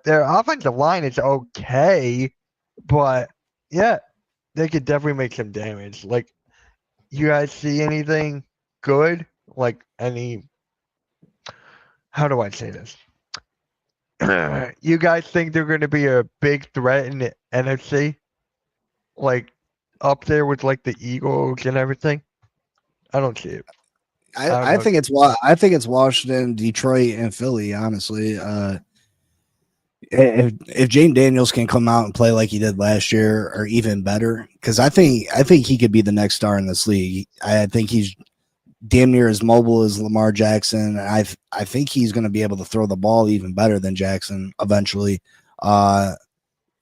Their offensive line is okay, but yeah, they could definitely make some damage. Like, you guys see anything good? Like any? How do I say this? You guys think they're going to be a big threat in the NFC? Like up there with like the Eagles and everything? I don't see it. I think it's Washington, Detroit, and Philly. Honestly, if James Daniels can come out and play like he did last year, or even better, because I think he could be the next star in this league. I think he's damn near as mobile as Lamar Jackson. I think he's going to be able to throw the ball even better than Jackson eventually.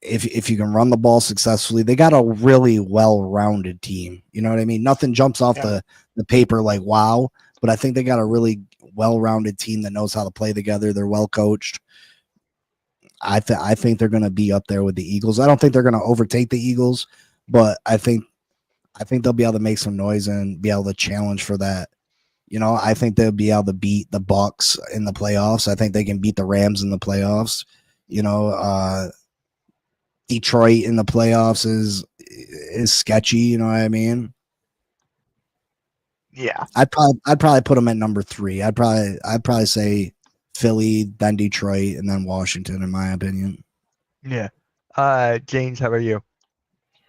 If you can run the ball successfully, they got a really well-rounded team. You know what I mean? Nothing jumps off the paper like wow, but I think they got a really well-rounded team that knows how to play together. They're well coached. I think they're going to be up there with the Eagles. I don't think they're going to overtake the Eagles, but I think they'll be able to make some noise and be able to challenge for that. You know, I think they'll be able to beat the Bucks in the playoffs. I think they can beat the Rams in the playoffs. You know, Detroit in the playoffs is sketchy. You know what I mean? Yeah. I'd probably put them at number 3. I'd probably say Philly, then Detroit, and then Washington, in my opinion. Yeah. James, how about you?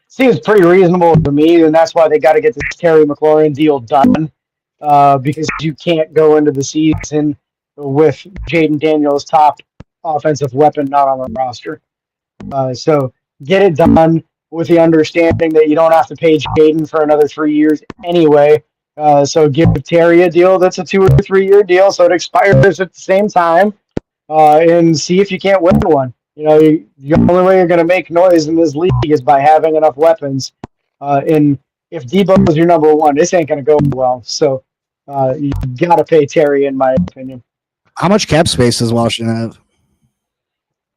Seems pretty reasonable to me, and that's why they got to get this Terry McLaurin deal done. Because you can't go into the season with Jaden Daniels' top offensive weapon not on the roster. So get it done with the understanding that you don't have to pay Jaden for another 3 years anyway. So give Terry a deal that's a 2 or 3 year deal, so it expires at the same time, and see if you can't win one. The only way you're going to make noise in this league is by having enough weapons. And if Debo is your number one, this ain't going to go well. So you got to pay Terry, in my opinion. How much cap space does Washington have?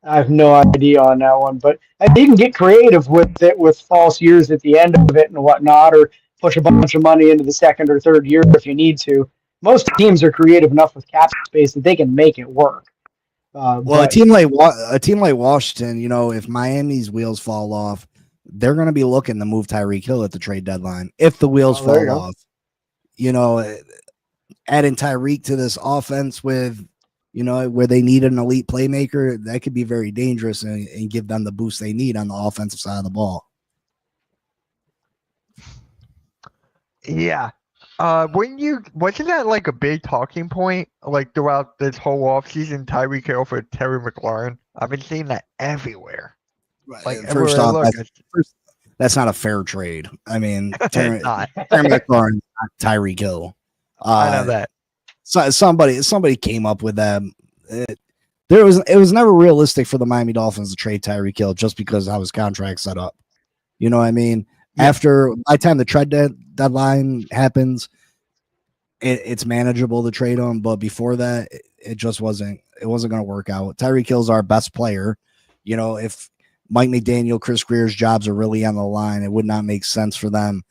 I have no idea on that one, but you can get creative with it with false years at the end of it and whatnot, or push a bunch of money into the second or third year if you need to. Most teams are creative enough with cap space that they can make it work. Well, a team like Washington, if Miami's wheels fall off, they're going to be looking to move Tyreek Hill at the trade deadline. If the wheels fall off, adding Tyreek to this offense with, where they need an elite playmaker, that could be very dangerous and give them the boost they need on the offensive side of the ball. Yeah. Wasn't that like a big talking point like throughout this whole offseason, Tyreek Hill for Terry McLaurin? I've been seeing that everywhere. Like First everywhere off, that's not a fair trade. I mean, Terry not. McLaurin, not Tyreek Hill. I know that. So somebody came up with that. It was never realistic for the Miami Dolphins to trade Tyreek Hill just because how his contract set up. You know what I mean? Yeah. By the time the trade deadline happens, it's manageable to trade him. But before that, it just wasn't. It wasn't going to work out. Tyreek Hill's our best player. If Mike McDaniel, Chris Greer's jobs are really on the line, it would not make sense for them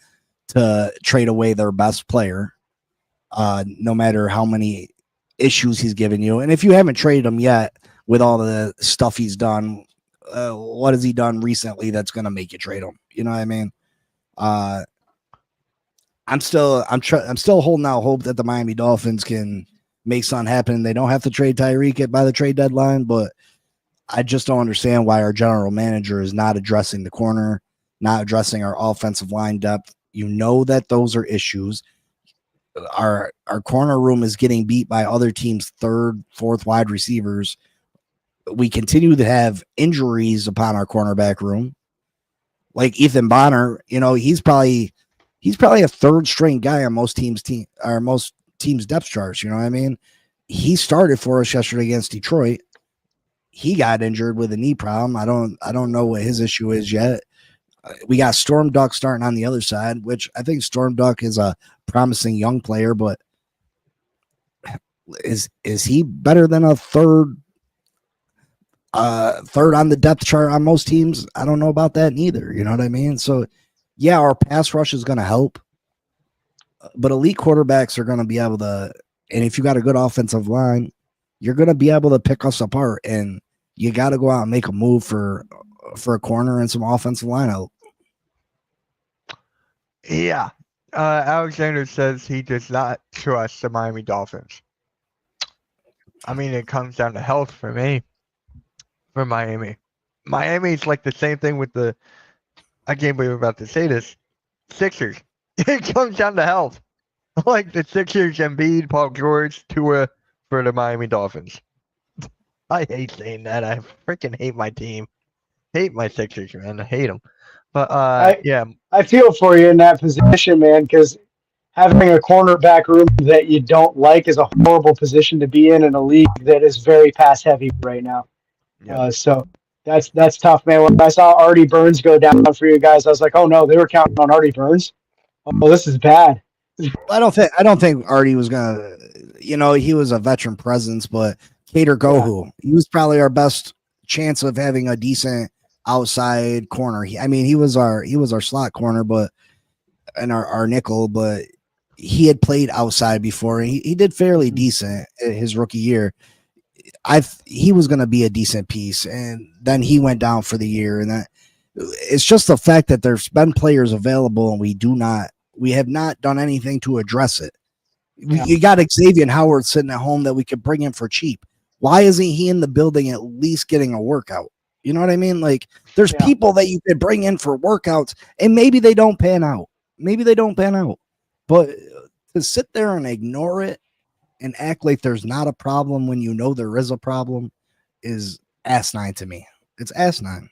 to trade away their best player, no matter how many issues he's given you. And if you haven't traded him yet, with all the stuff he's done, what has he done recently that's going to make you trade him? You know what I mean? I'm still holding out hope that the Miami Dolphins can make something happen. They don't have to trade Tyreek by the trade deadline, but I just don't understand why our general manager is not addressing the corner, not addressing our offensive line depth. That those are issues. Our corner room is getting beat by other teams' third, fourth wide receivers. We continue to have injuries upon our cornerback room. Like Ethan Bonner, he's probably a third string guy on most teams' depth charts. You know what I mean? He started for us yesterday against Detroit. He got injured with a knee problem. I don't know what his issue is yet. We got Storm Duck starting on the other side, which I think Storm Duck is a promising young player, but is he better than a third on the depth chart on most teams? I don't know about that neither. You know what I mean? So yeah, our pass rush is going to help, but elite quarterbacks are going to be able to, and if you got a good offensive line, you're going to be able to pick us apart, and you got to go out and make a move for a corner and some offensive line help. Yeah. Alexander says he does not trust the Miami Dolphins. I mean, it comes down to health for me. For Miami. Miami's like the same thing with I can't believe I'm about to say this, Sixers. It comes down to health. Like the Sixers, Embiid, Paul George, Tua for the Miami Dolphins. I hate saying that. I freaking hate my team. Hate my Sixers, man. I hate them. But yeah. I feel for you in that position, man, because having a cornerback room that you don't like is a horrible position to be in a league that is very pass heavy right now. Yep. So that's tough, man. When I saw Artie Burns go down for you guys, I was like, oh no, they were counting on Artie Burns. Oh, this is bad. I don't think Artie was gonna. He was a veteran presence, but Kader Gohu, he was probably our best chance of having a decent outside corner. He was our slot corner, and our nickel, but he had played outside before, and he did fairly decent his rookie year. He was going to be a decent piece, and then he went down for the year, and that it's just the fact that there's been players available, and we have not done anything to address it. Yeah. You got Xavier Howard sitting at home that we could bring in for cheap. Why isn't he in the building at least getting a workout? You know what I mean? Like, there's people that you could bring in for workouts, and maybe they don't pan out. But to sit there and ignore it and act like there's not a problem when you know there is a problem is asinine to me. It's asinine.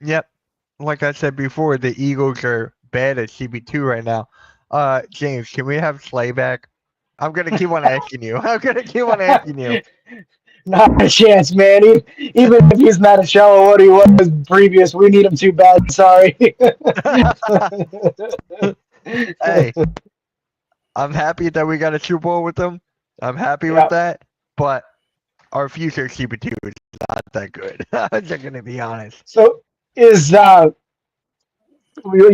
Yep. Like I said before, the Eagles are bad at CB2 right now. James, can we have Slay back? I'm going to keep on asking you. Not a chance, man. Even if he's not a shell of what he was previous, we need him too bad. Sorry. Hey, I'm happy that we got a Super Bowl with them. I'm happy Yeah. with that. But our future CP2 is not that good. I'm just gonna be honest. So is you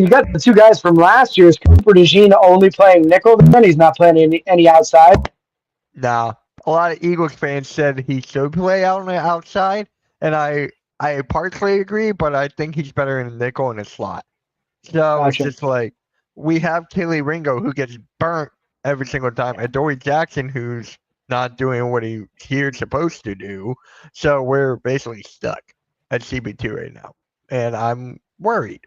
got the two guys from last year? Is Cooper DeJean only playing nickel? Then he's not playing any outside. Now, a lot of Eagles fans said he should play out on the outside, and I partially agree, but I think he's better in a nickel and a slot. So it's Gotcha. just like we have Kelly Ringo who gets burnt every single time, and Dory Jackson who's not doing what he's supposed to do. So we're basically stuck at CB2 right now, and I'm worried.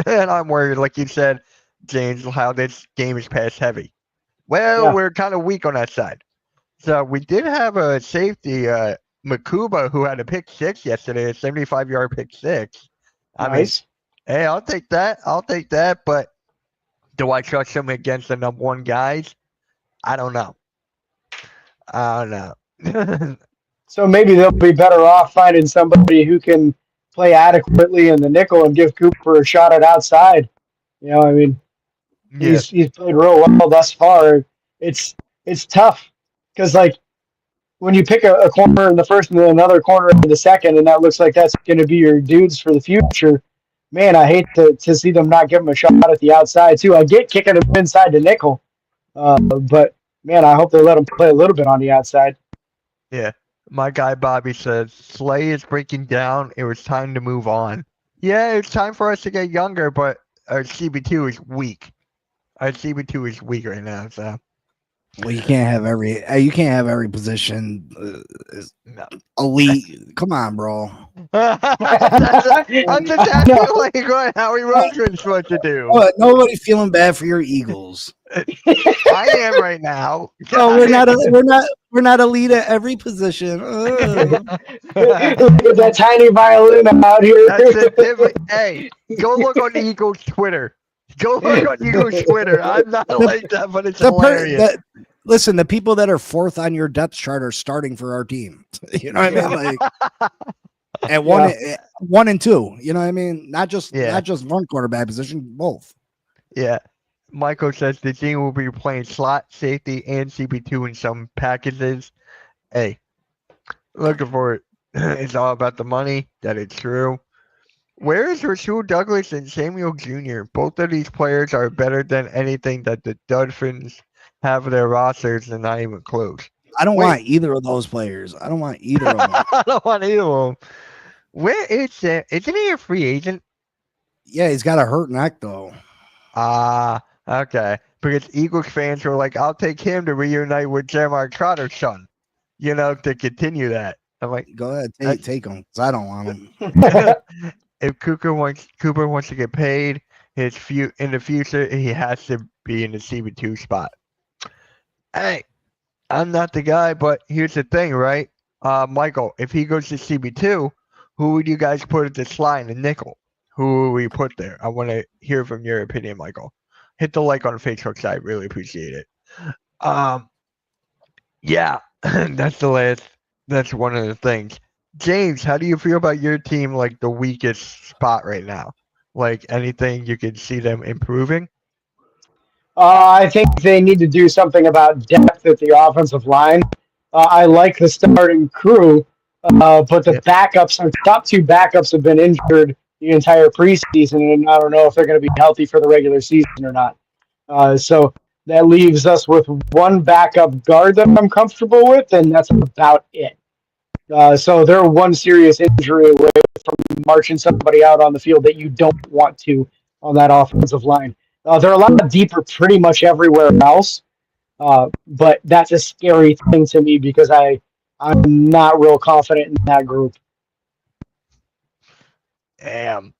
And I'm worried, like you said, James, how this game is pass heavy. Well, Yeah. we're kind of weak on that side. So we did have a safety, Makuba, who had a pick six yesterday, a 75-yard pick six. I mean, Nice. hey, I'll take that. I'll take that. But do I trust him against the number one guys? I don't know. I don't know. So maybe they'll be better off finding somebody who can play adequately in the nickel and give Cooper a shot at outside. You know, I mean, Yeah, he's played real well thus far. It's tough because like when you pick a corner in the first and then another corner in the second, and that looks like that's going to be your dudes for the future. Man, I hate to see them not give him a shot at the outside too. I get kicking him inside the nickel, but man, I hope they let him play a little bit on the outside. yeah. My guy Bobby says Slay is breaking down. It was time to move on. Yeah, it's time for us to get younger, but our CB2 is weak. Our CB2 is weak right now. So Well, you can't have every position no. elite. Come on, bro. I'm just acting like how he was supposed to do. Nobody feeling bad for your Eagles. I am right now. No, we're not elite at every position. Ugh. Get that tiny violin out here. That's a different. Hey, go look on Eagles Twitter. Go look on Eagles Twitter. I'm not like that, but it's hilarious. Listen, the people that are fourth on your depth chart are starting for our team. You know what I mean? Like at one and two. You know what I mean? Not just one quarterback position, both. Yeah. Michael says the team will be playing slot, safety, and CB2 in some packages. Hey, looking for it. It's all about the money. That is true. Where is Rasul Douglas and Samuel Jr.? Both of these players are better than anything that the Dolphins have their rosters and not even close. I don't want either of those players. I don't want either of them. I don't want either of them. Where is it? Isn't he a free agent? Yeah, he's got a hurt neck though. Okay. Because Eagles fans were like, I'll take him to reunite with Jeremiah Trotter's son, to continue that. I'm like, Go ahead, take him because I don't want him. if Cooper wants to get paid, in the future, he has to be in the CB2 spot. Hey, I'm not the guy, but here's the thing, right? Michael, if he goes to CB2, who would you guys put at the slot and nickel? Who would we put there? I want to hear from your opinion, Michael. Hit the like on the Facebook side. Really appreciate it. Yeah, that's one of the things. James, how do you feel about your team, like the weakest spot right now? Like anything you can see them improving? I think they need to do something about depth at the offensive line. I like the starting crew, but the backups, our top two backups have been injured the entire preseason, and I don't know if they're going to be healthy for the regular season or not. So that leaves us with one backup guard that I'm comfortable with, and that's about it. So they're one serious injury away from marching somebody out on the field that you don't want to on that offensive line. They're a lot deeper pretty much everywhere else, but that's a scary thing to me because I'm not real confident in that group. Damn.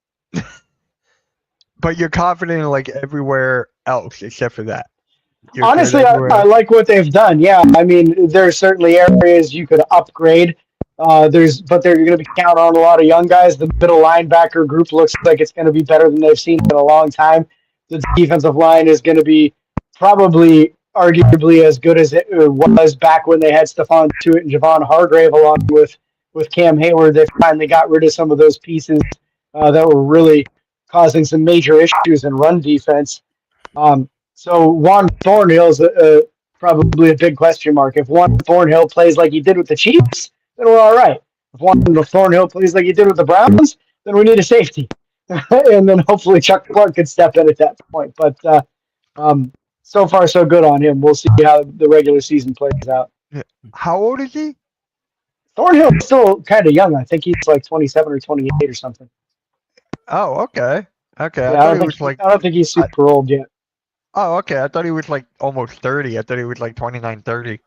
But you're confident in like everywhere else except for that. Honestly, I like what they've done. Yeah, I mean, there's certainly areas you could upgrade. But they're going to be counting on a lot of young guys. The middle linebacker group looks like it's going to be better than they've seen in a long time. The defensive line is going to be probably arguably as good as it was back when they had Stephon Tuitt and Javon Hargrave along with Cam Hayward. They finally got rid of some of those pieces that were really causing some major issues in run defense. So Juan Thornhill is probably a big question mark. If Juan Thornhill plays like he did with the Chiefs, then we're all right. If Juan Thornhill plays like he did with the Browns, then we need a safety. And then hopefully Chuck Clark could step in at that point. But so far, so good on him. We'll see how the regular season plays out. How old is he? Thornhill is still kind of young. I think he's like 27 or 28 or something. Oh, okay. Okay. Yeah, I don't think he's super old yet. Oh, okay. I thought he was like almost 30. I thought he was like 29, 30.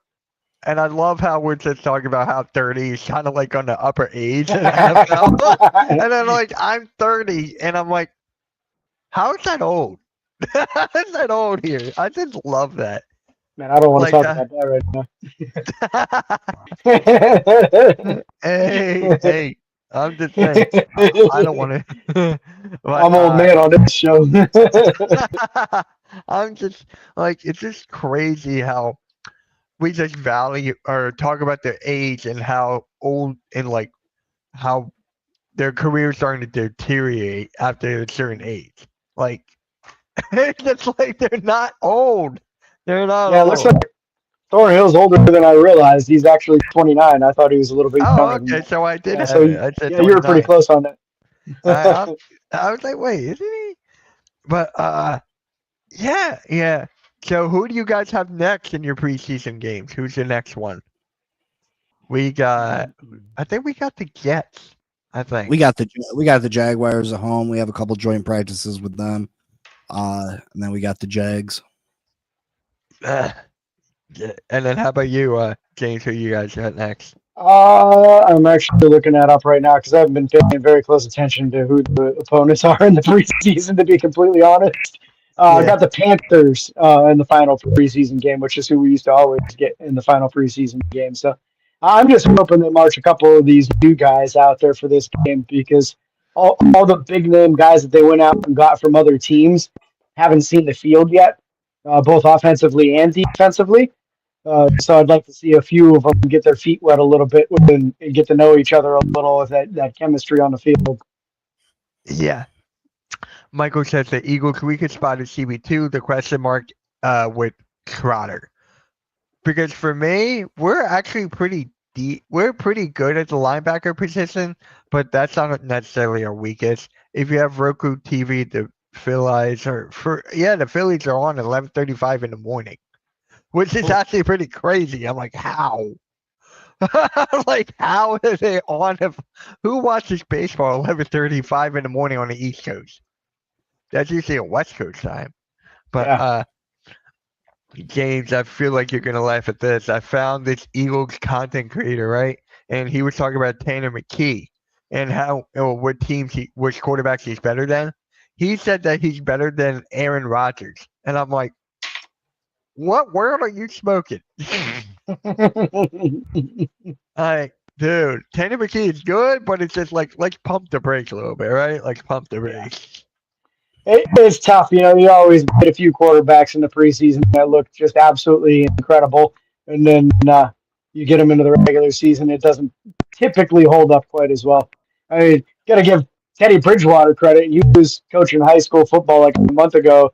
And I love how we're just talking about how 30 is kind of like on the upper age. And then like, I'm 30 and I'm like, how is that old? How is that old here? I just love that. Man, I don't want to Like, talk about that right now. Hey, I'm just saying. I don't want to. I'm old man on this show. I'm just like, it's just crazy how we just value or talk about their age and how old and like how their careers starting to deteriorate after a certain age. Like, it's just like they're not old. They're not Yeah, it old. looks like Thornhill's older than I realized. He's actually 29. I thought he was a little bit Oh, younger. than okay. that. So I did. Yeah, have so it. I said yeah, you were pretty 29. close on that. I was like, wait, isn't he? But yeah. So who do you guys have next in your preseason games? Who's the next one? I think we got the Jets. I think We got the Jaguars at home. We have a couple joint practices with them. And then we got the Jags. Yeah. And then how about you, James? Who you guys got next? I'm actually looking that up right now because I haven't been paying very close attention to who the opponents are in the preseason, to be completely honest. I got the Panthers in the final preseason game, which is who we used to always get in the final preseason game. So I'm just hoping they march a couple of these new guys out there for this game because all the big name guys that they went out and got from other teams haven't seen the field yet, both offensively and defensively. So I'd like to see a few of them get their feet wet a little bit and get to know each other a little with that chemistry on the field. Yeah. Michael says the Eagles weakest spot is CB2. The question mark with Trotter. Because for me, we're actually pretty deep. We're pretty good at the linebacker position, but that's not necessarily our weakest. If you have Roku TV, the Phillies the Phillies are on at 11:35 in the morning, which is actually pretty crazy. I'm like, how? Like, how are they on? Who watches baseball 11:35 in the morning on the East Coast? That's usually a West Coast time. But James, I feel like you're gonna laugh at this. I found this Eagles content creator, right? And he was talking about Tanner McKee and how what quarterbacks he's better than. He said that he's better than Aaron Rodgers, and I'm like, what world are you smoking? Like, dude, Tanner McKee is good, but it's just like, let's pump the brakes a little bit, right? Let's pump the brakes. It's tough. You always get a few quarterbacks in the preseason that look just absolutely incredible. And then you get them into the regular season. It doesn't typically hold up quite as well. I mean, got to give Teddy Bridgewater credit. He was coaching high school football like a month ago.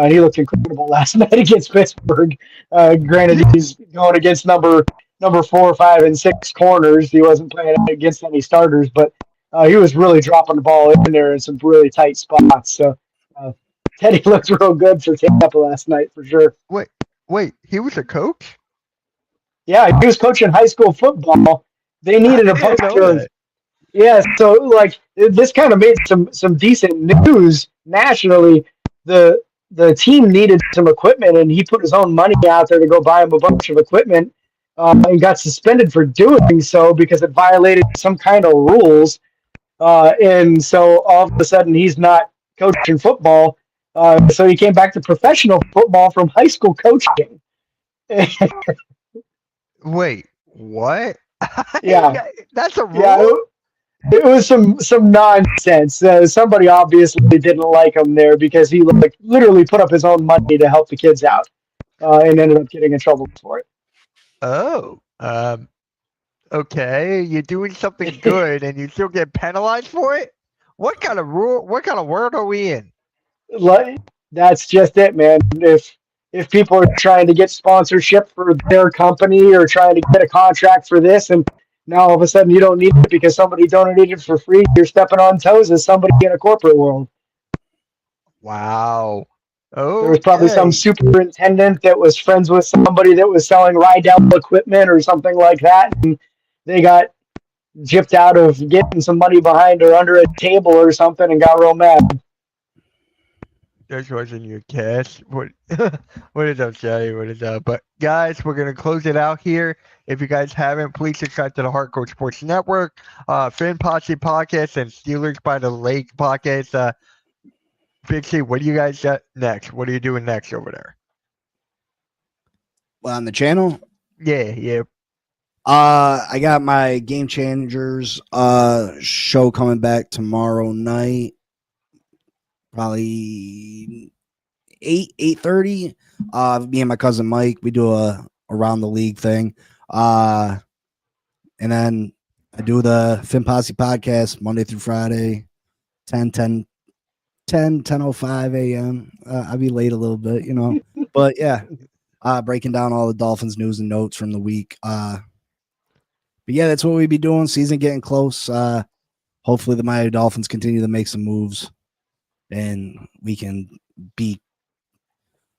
He looked incredible last night against Pittsburgh. Granted, he's going against number 4, 5, and 6 corners. He wasn't playing against any starters, but he was really dropping the ball in there in some really tight spots. So Teddy looked real good for Tampa last night for sure. Wait, he was a coach? Yeah, he was coaching high school football. They needed a bunch of. Yeah, so like this kind of made some decent news nationally. The team needed some equipment, and he put his own money out there to go buy him a bunch of equipment, and got suspended for doing so because it violated some kind of rules. And so all of a sudden he's not coaching football. So he came back to professional football from high school coaching. Wait, what? Yeah, that's a rule. yeah. It was some nonsense. Somebody obviously didn't like him there because he literally put up his own money to help the kids out. and ended up getting in trouble for it. Oh, okay. You're doing something good and you still get penalized for it? What kind of rule? What kind of world are we in? Like, that's just it, man. If people are trying to get sponsorship for their company or trying to get a contract for this, and now all of a sudden you don't need it because somebody donated it for free, you're stepping on toes as somebody in a corporate world. Wow. There was probably some Okay. superintendent that was friends with somebody that was selling Rydell equipment or something like that, and they got gypped out of getting some money behind or under a table or something and got real mad. This wasn't your cast. What what did I say? What is that? But guys, we're gonna close it out here. If you guys haven't, please subscribe to the Hardcore Sports Network, Finn Posse Podcast, and Steelers by the Lake Podcast. Big C, what do you guys got next? What are you doing next over there? Well, on the channel, Yeah. I got my Game Changers show coming back tomorrow night, probably 8:30. Me and my cousin Mike, we do a around the league thing. And then I do the Finn Posse podcast Monday through Friday, 10:05 a.m. I'll be late a little bit, but yeah, breaking down all the Dolphins news and notes from the week. But yeah, that's what we be doing. Season getting close. Hopefully the Miami Dolphins continue to make some moves and we can be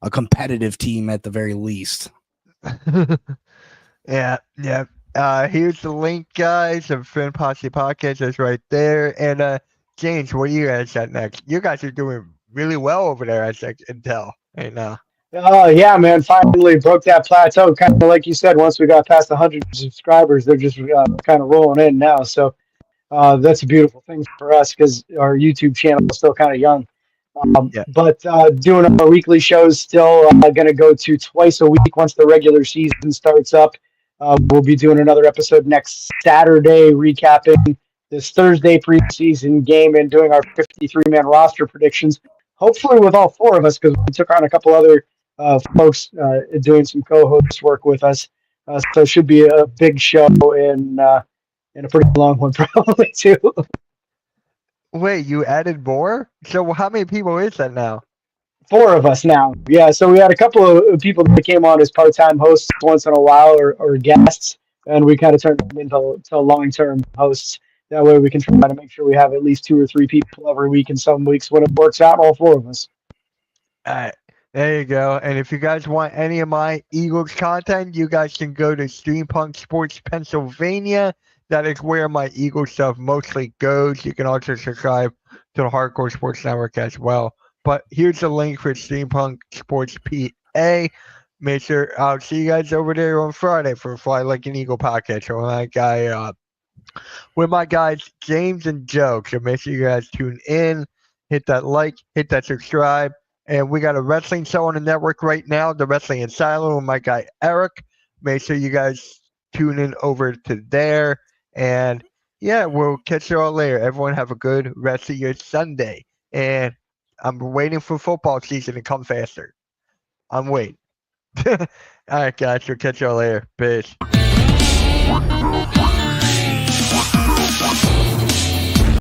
a competitive team at the very least. Yeah. Here's the link, guys, of Finn Posse Podcast. It's right there. And James, what do you guys got next? You guys are doing really well over there, as I can tell. And Oh, yeah, man. Finally broke that plateau. Kind of like you said, once we got past 100 subscribers, they're just kind of rolling in now. So that's a beautiful thing for us because our YouTube channel is still kind of young. Yeah. But doing our weekly shows still going to go to twice a week once the regular season starts up. We'll be doing another episode next Saturday, recapping this Thursday preseason game and doing our 53-man roster predictions. Hopefully with all four of us because we took on a couple other folks doing some co-host work with us. So it should be a big show and a pretty long one probably too. wait, you added more? So how many people is that now? Four of us now. Yeah, so we had a couple of people that came on as part-time hosts once in a while or guests, and we kind of turned them into long-term hosts. That way we can try to make sure we have at least 2 or 3 people every week, and some weeks when it works out, all four of us. All right. There you go. And if you guys want any of my Eagles content, you guys can go to Steampunk Sports Pennsylvania. That is where my Eagles stuff mostly goes. You can also subscribe to the Hardcore Sports Network as well. But here's the link for Steampunk Sports PA. Make sure I'll see you guys over there on Friday for Fly Like an Eagle podcast with my guys James and Joe. So make sure you guys tune in, hit that like, hit that subscribe. And we got a wrestling show on the network right now, the Wrestling Asylum with my guy Eric. Make sure you guys tune in over to there. And yeah, we'll catch you all later. Everyone have a good rest of your Sunday. And I'm waiting for football season to come faster. I'm waiting. All right, guys. We'll catch you all later. Peace.